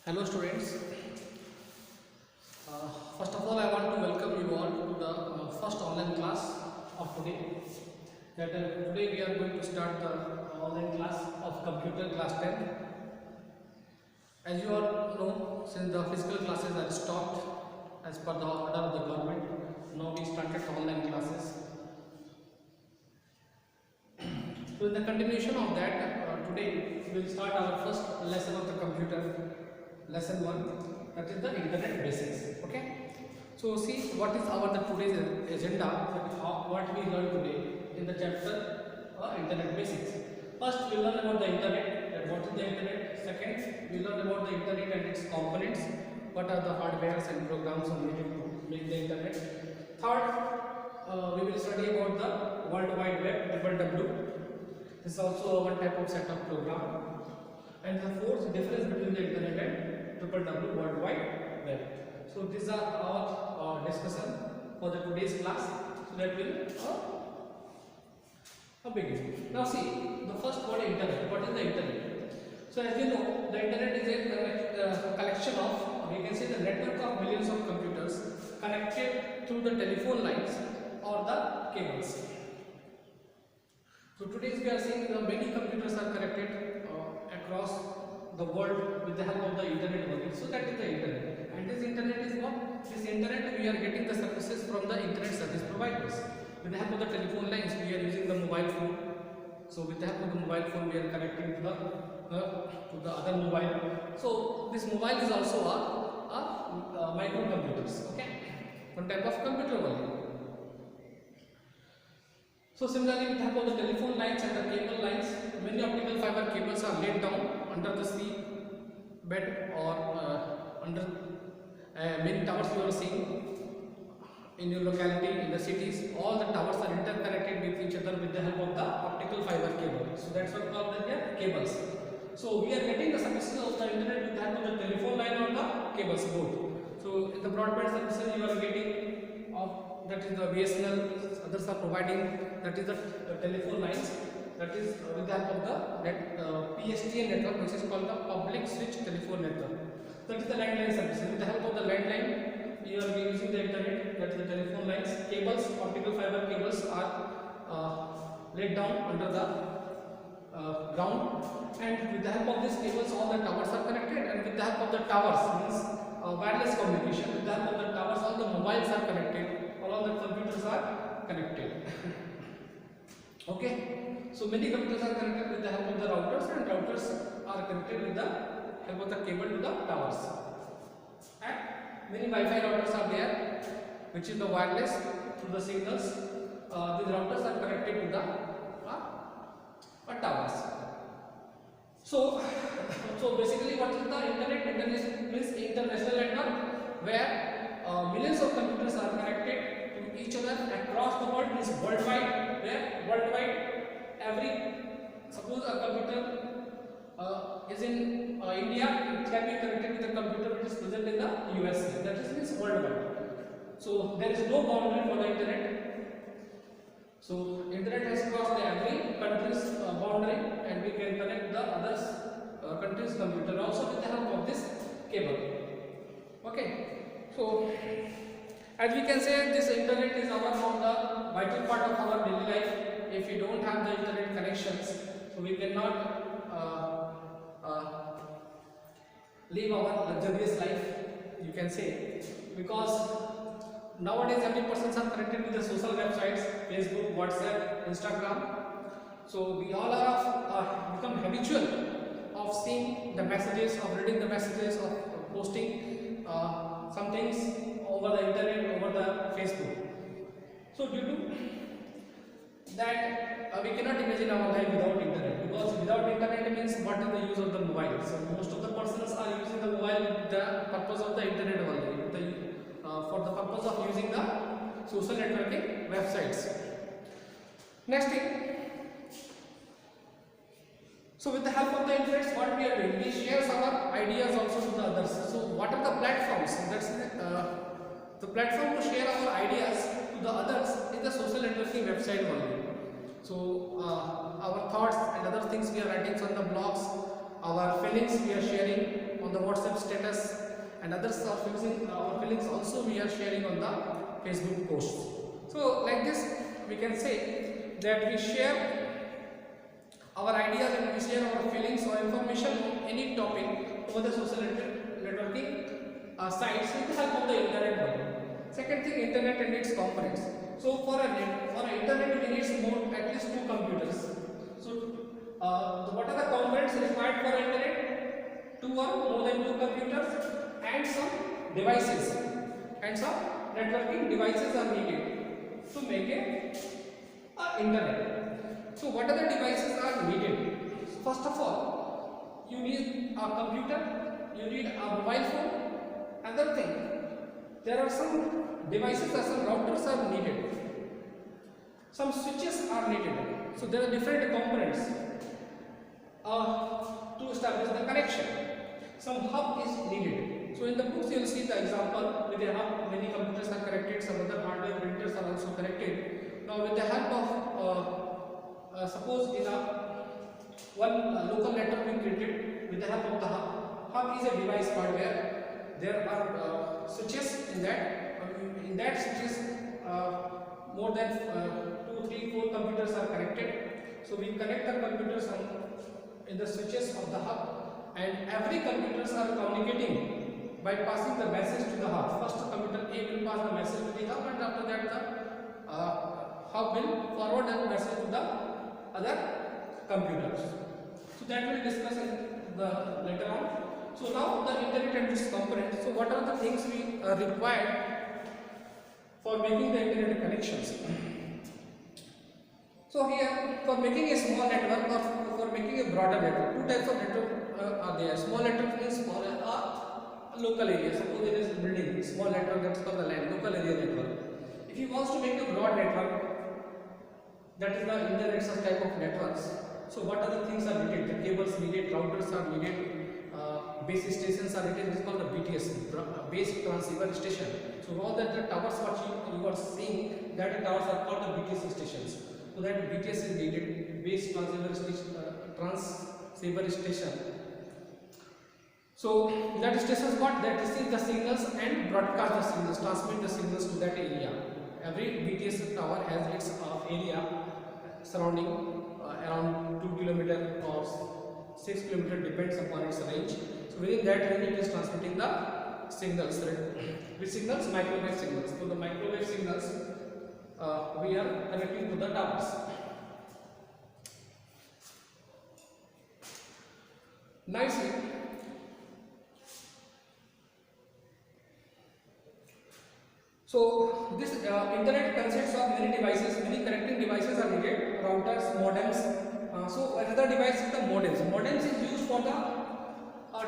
Hello students. First of all, I want to welcome you all to the first online class of today. Today we are going to start the online class of computer class 10. As you all know, since the physical classes are stopped as per the order of the government, now we started online classes. So in the continuation of that, today we will start our first lesson of the computer, lesson 1, that is the internet basics. Okay, so see what is our today's agenda, what we learn today in the chapter internet basics. First we learn about the internet, that what is the internet. Second, we learn about the internet and its components, what are the hardwares and programs needed to make the internet. Third, we will study about the World Wide Web, WWW. This is also one type of set of program. And the fourth, difference between the internet and WWW, World Wide Web. So these are our discussion for the today's class. So that will begin. Now see, the first word, internet. What is the internet? So as you know, the internet is a collection of, we can say, the network of millions of computers connected through the telephone lines or the cables. So today we are seeing many computers are connected across the world with the help of the internet only. So that is the internet. And this internet is what? This internet, we are getting the services from the internet service providers. With the help of the telephone lines, we are using the mobile phone. So with the help of the mobile phone, we are connecting to the other mobile. So this mobile is also a microcomputers. Okay, one type of computer only. So similarly, with the help of the telephone lines and the cable lines, many optical fiber cables are laid down under the sea bed or under many towers you are seeing in your locality, in the cities. All the towers are interconnected with each other with the help of the optical fiber cable. So that's what called the cables. So we are getting the services of the internet with the help of the telephone line or the cables both. So in the broadband services you are getting of, that is the BSNL, others are providing, that is the telephone lines, that is with the help of the PSTN network, which is called the public switch telephone network. That is the landline services. With the help of the landline, you are using the internet, that is the telephone lines. Cables, optical fiber cables are laid down under the ground, and with the help of these cables, all the towers are connected. And with the help of the towers, means wireless communication. With the help of the towers, all the mobiles are connected, all the computers are connected. Okay, so many computers are connected with the help of the routers, and routers are connected with the help of the cable to the towers. And many Wi-Fi routers are there, which is the wireless through the signals. These routers are connected to the towers. So basically, what is the internet? Internet means international network where millions of computers are connected to each other across the world. Means worldwide. Where worldwide, suppose a computer is in India, it can be connected with a computer which is present in the USA. That means worldwide. So there is no boundary for the internet. So internet has crossed every country's boundary, and we can connect the others country's computer also with the help of this cable. Okay. So as we can say, this internet is one of the vital part of our daily life. If we don't have the internet connections, so we cannot live our luxurious life, you can say, because nowadays every person is connected with the social websites, Facebook, WhatsApp, Instagram. So we all are become habitual of seeing the messages, of reading the messages, of posting some things over the internet, over the Facebook. So due to that, we cannot imagine our life without internet, because without internet means what is the use of the mobile? So most of the persons are using the mobile with the purpose of the internet only, for the purpose of using the social networking websites. Next thing. So with the help of the internet, what we are doing? We share our ideas also to the others. So what are the platforms? That's the platform to share our ideas to the others is the social networking website only. So our thoughts and other things we are writing on the blogs, our feelings we are sharing on the WhatsApp status, and others are using our feelings also we are sharing on the Facebook posts. So like this we can say that we share our ideas and we share our feelings or information on any topic over the social networking sites with the help of the internet. Second thing, internet and its components. So for an internet we need at least 2 computers. So what are the components required for internet? 2 or more than 2 computers and some devices, and some networking devices are needed to make a internet. So what are the devices are needed? So first of all, you need a computer, you need a mobile phone. Another thing, there are some devices or some routers are needed, some switches are needed. So there are different components to establish the connection. Some hub is needed. So in the books you will see the example with a hub, many computers are connected, some other hardware printers are also connected. Now with the help of suppose in one local network we created with the help of the hub. Hub is a device hardware. There are switches in that. In that switches, more than 2, 3, 4 computers are connected. So we connect the computers in the switches of the hub, and every computers are communicating by passing the message to the hub. First, computer A will pass the message to the hub, and after that the hub will forward that message to the other computers. So that we will discuss in the later on. So now the internet and its components. So what are the things we required for making the internet connections? So here, for making a small network or for making a broader network, 2 types of network are there. Small network means small local area. Suppose there is a building, small network, that's called the LAN, local area network. If you want to make a broad network, that is the internet, such type of networks. So what are the things are needed? The cables needed, routers are needed, base stations are needed. It is called the BTS, base transceiver station. So all that the towers what you are seeing, that the towers are called the BTS stations. So that BTS is needed, base transceiver station. So that stations what that receive the signals and broadcast the signals, transmit the signals to that area. Every BTS tower has its area surrounding around 2 km or 6 km, depends upon its range. So within that range it is transmitting the signals. Which signals? Microwave signals. So the microwave signals we are connecting to the towers. Nicely. So this internet consists of many devices, many connecting devices are needed, routers, modems. So another device is the modems. Modems is used for the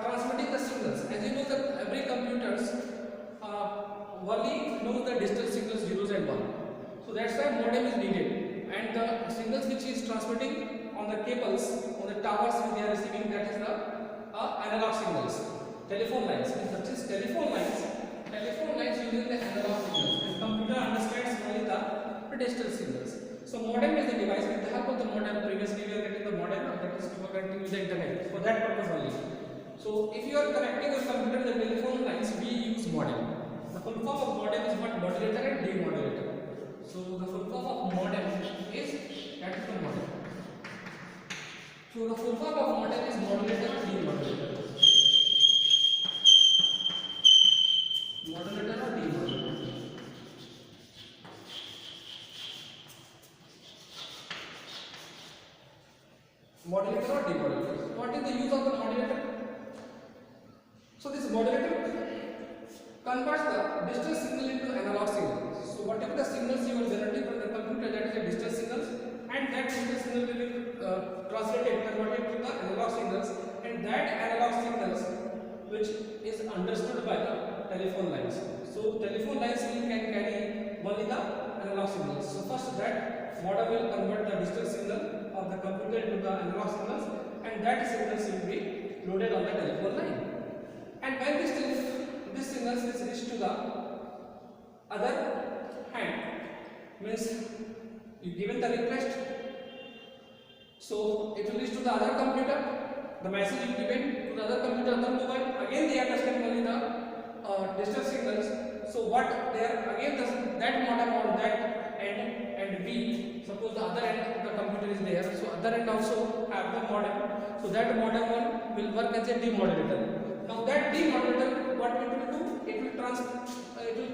transmitting the signals. As you know that every computers only knows the digital signals 0s and 1. So that's why modem is needed, and the signals which is transmitting on the cables, on the towers which they are receiving, that is the analog signals. Telephone lines, that is telephone lines using the analog signals, and computer understands only the digital signals. So modem is the device. With the help of the modem, previously we were getting the modem, that is we were connecting with the internet for that purpose only. So if you are connecting your computer to the telephone lines, we use modem. The full form of modem is what? Modulator and demodulator. So the full form of modem is that is the modem. So the full form of modem is modulator or demodulator. Modulator or demodulator. Modulator or demodulator. What is the use of the modulator? So this modulator converts the digital signal into analog signal. So whatever the signals you are generating from the computer, that is the digital signals, and that digital signal will be converted to the analog signals, and that analog signals which is understood by the telephone lines. So telephone lines can carry only the analog signals. So first that modem will convert the digital signal of the computer into the analog signals, and that signals will be loaded on the telephone line. And when this signals is reached to the other hand, means you given the request, so it will reach to the other computer, the message is given to to the other computer, other mobile, again they understand only the digital signals. So what they are again that modem on that end, and we suppose the other end the computer is there, so other end also have the modem. So that modem one will work as a demodulator. Now that demodulator, what it will do, it will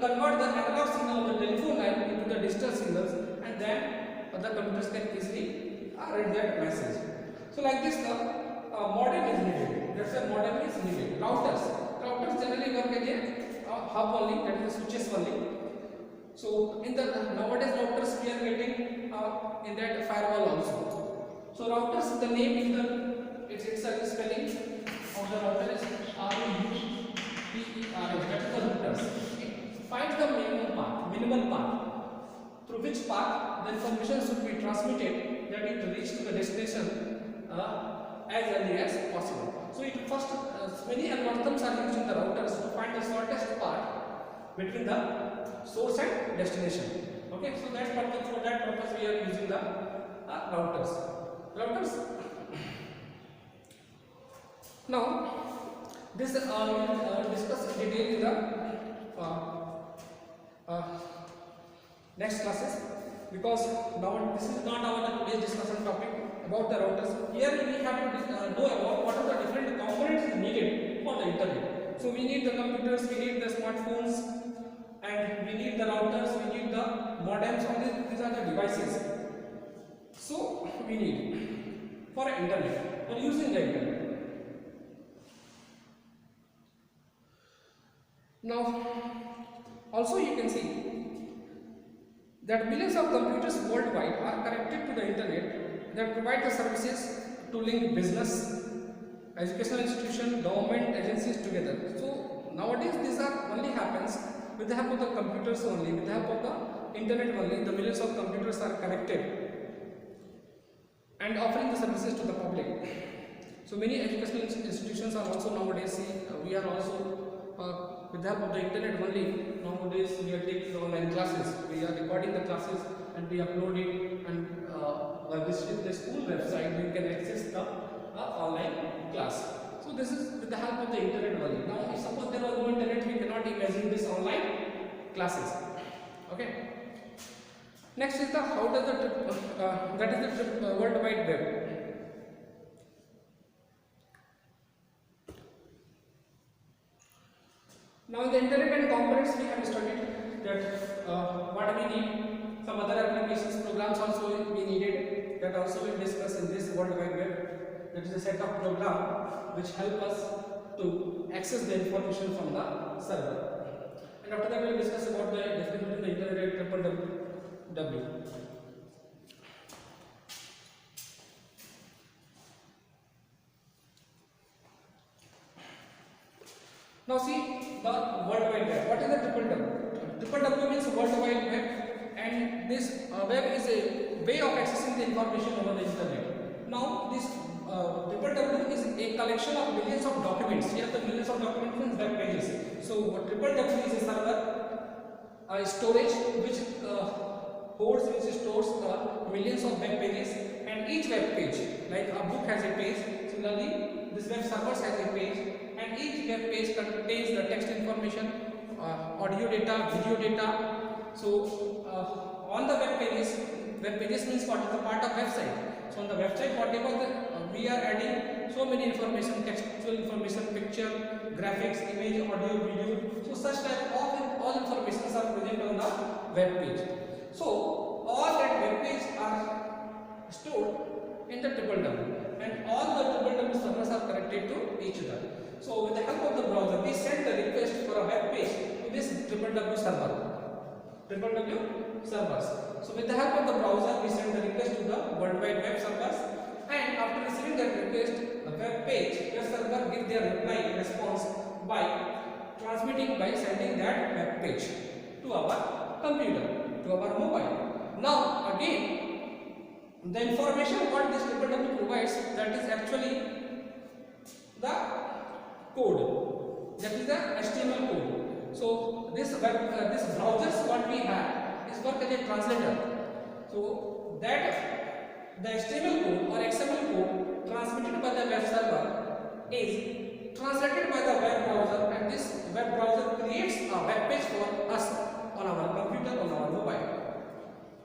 convert the analog signal of the telephone line into the digital signals, and then other computers can easily read that message. So like this the modem is needed. That's why modem is needed. Routers generally work as a hub only, that is the switches only. So in the nowadays routers we are getting in that firewall also. So routers, the name is the its spelling of the router is ROUTERS. That is the routers. It finds the minimal path through which path the information should be transmitted that it reach to the destination as early as possible. So it first many algorithms are used in the routers to find the shortest path between the source and destination. Okay, so that purpose, for that purpose we are using the routers. Now this we will discuss in detail in the next classes, because now this is not our today's discussion topic about the routers. Here we have to know about what are the different components needed for the internet. So we need the computers, we need the smartphones, and we need the routers, we need the modems. All these are the devices. So we need for internet, for using the internet. Now also you can see that millions of computers worldwide are connected to the internet that provide the services to link business, educational institution, government agencies together. So nowadays these are only happens with the help of the computers only, with the help of the internet only. The millions of computers are connected and offering the services to the public. So many educational institutions are also nowadays we are also with the help of the internet only. Nowadays we are taking online classes, we are recording the classes and we upload it, and visit the school website we can access the online class. So this is with the help of the internet only. Now if suppose there was no internet, we cannot imagine this online classes. Okay. Next is the how does the that is the World Wide Web. Now in the internet and components we have studied that what we need. Some other applications, programs also we needed, that also we discuss in this World Wide Web. That is a set of program which help us to access the information from the server. And after that we will discuss about the difference between the internet and www. Now see the World Wide Web. What is the www? Www means World Wide Web, and this web is a way of accessing the information over the internet. Now this www is a collection of millions of documents. Here the millions of documents means web pages. So www is a server, storage which stores millions of web pages, and each web page, like a book has a page, similarly this web server has a page, and each web page contains the text information, audio data, video data. So on the web pages means what is the part of website. So on the website, whatever we are adding so many information, textual information, picture, graphics, image, audio, video. So such type of all informations are present on the web page. So all that web page are stored in the www, and all the www servers are connected to each other. So with the help of the browser, we send the request for a web page to this www servers. So with the help of the browser, we send the request to the World Wide Web servers, and after receiving that request, the web page, the server gives their reply response by transmitting, by sending that web page to our computer, to our mobile. Now again, the information what this www provides, that is actually the code, that is the HTML code. So this browsers what we have is work as a translator. So that the HTML code or XML code transmitted by the web server is translated by the web browser, and this web browser creates a web page for us on our computer, on our mobile.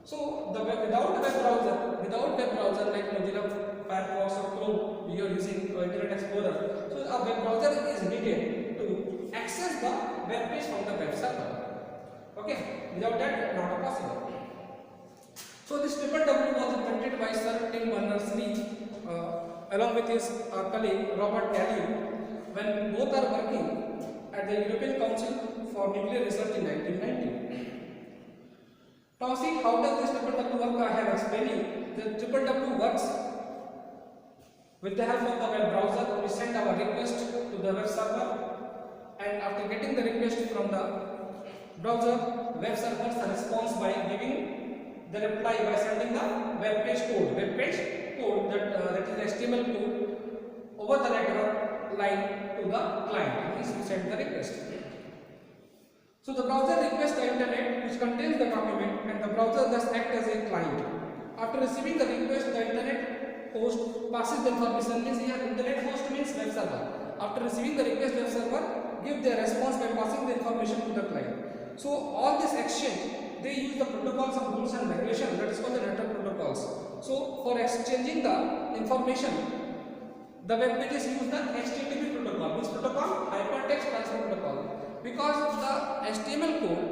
So without web browser like Mozilla Firefox or Chrome, you are using Internet Explorer. So a web browser is needed to access the web page from the web server. Okay, without that, not possible. So this www was invented by Sir Tim Berners-Lee along with his colleague Robert Gallium, when both are working at the European Council for Nuclear Research in 1990. Now see, how does this www work? I have explained you. The www works with the help of the web browser. We send our request to the web server, and after getting the request from the browser, web server responds by giving the reply by sending the web page code that is HTML code over the network line to the client. Means we send the request. So the browser requests the internet which contains the document, and the browser thus acts as a client. After receiving the request, the internet host passes the information. Means here internet host means web server. After receiving the request, web server gives their response by passing the information to the client. So all this exchange, they use the protocols of rules and regulation, that is called the network protocols. So for exchanging the information, the web pages use the HTTP protocol. This protocol, hypertext transfer protocol. Because the HTML code,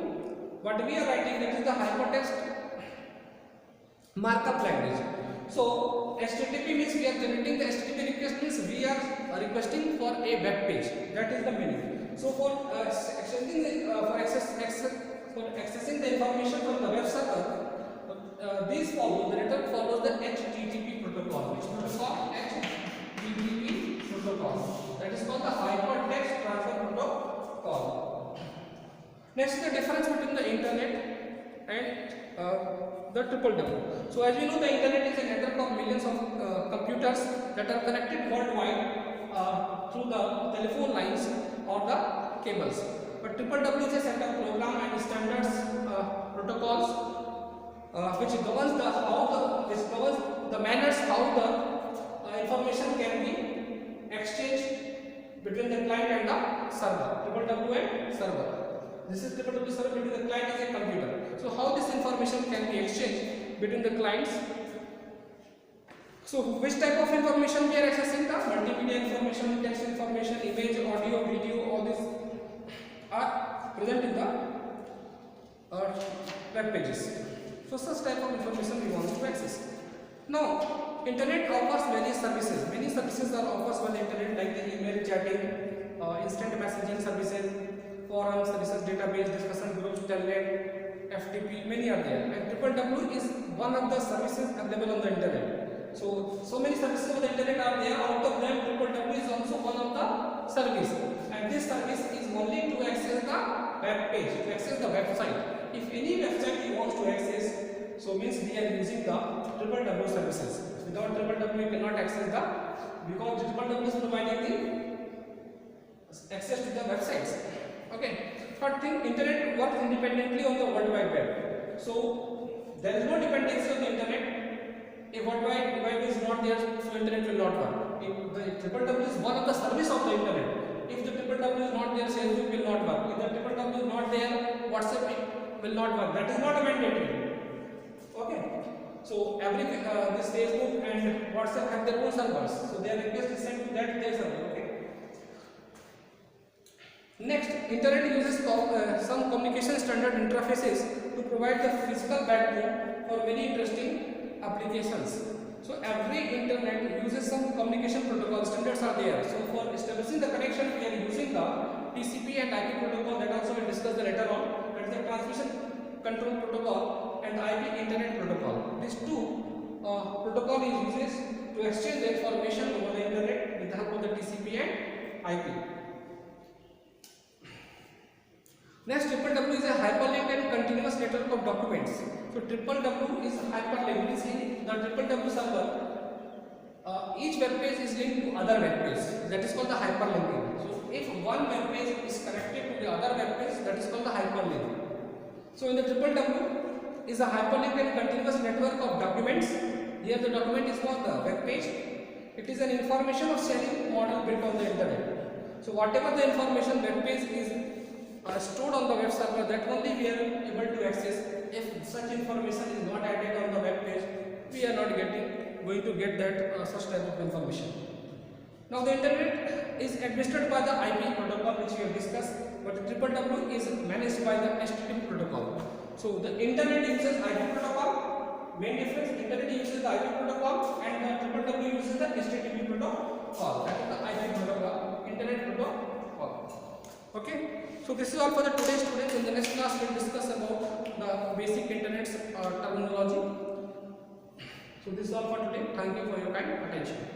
what we are writing, that is the hypertext markup language. So HTTP means we are generating the HTTP request, means we are requesting for a web page. That is the meaning. So for exchanging for accessing the information from the web server, the network follows the HTTP protocol. Which protocol? HTTP protocol. That is called the hypertext transfer protocol. Next, the difference between the internet and the www. So as we know, the internet is a network of millions of computers that are connected worldwide through the telephone lines or the cables. But www is a set of program and standards protocols which governs the manners how the information can be exchanged between the client and the server. www and server. This is www server between the client and a computer. So how this information can be exchanged between the clients? So which type of information we are accessing? The multimedia information, text information, image, audio, video, all these are present in the web pages. So such type of information we want to access. Now, internet offers various services. Many services are offered by the internet, like the email, chatting, instant messaging services, forum services, database, discussion groups, telnet, FTP. Many are there. And www is one of the services available on the internet. So many services on the internet are there. Out of them, www is also one of the service. And this service is only to access the web page, to access the website. If any website you want to access, so means we are using the www services. Without www, we cannot access because www is providing the access to the websites. Okay. Third thing, internet works independently on the World Wide Web. So there is no dependency on the internet. A World Wide Web is not there, so internet will not work. If the www is one of the service of the internet. If the www is not there, Facebook will not work. If the www is not there, WhatsApp will not work. That is not mandatory. Okay. So every this Facebook and WhatsApp have their own servers. So their request is sent to their server. Okay. Next, internet uses some communication standard interfaces to provide the physical backbone for many interesting applications. So every internet uses some communication protocol standards are there. So for establishing the connection, we are using the TCP and IP protocol that also we will discuss later on. That is the transmission control protocol and the IP internet protocol. These two protocol is uses to exchange the information over the internet with the help of the TCP and IP. Next, www is a hyperlinked and continuous network of documents. So www is hyperlinked. You see the www server. Each web page is linked to other web page. That is called the hyperlinking. So if one web page is connected to the other web page, that is called the hyperlink. So in the www is a hyperlinked and continuous network of documents. Here the document is for the web page. It is an information of sharing model built on the internet. So whatever the information web page is stored on the web server, that only we are able to access. If such information is not added on the web page, we are not going to get that such type of information. Now the internet is administered by the IP protocol which we have discussed, but the WWW is managed by the HTTP protocol. So the internet uses IP protocol. Main difference: internet uses the IP protocol and the WWW uses the HTTP protocol. That is the IP protocol, internet protocol. Okay. So this is all for the today's students. In the next class, we will discuss about the basic internet terminology. So this is all for today. Thank you for your kind attention.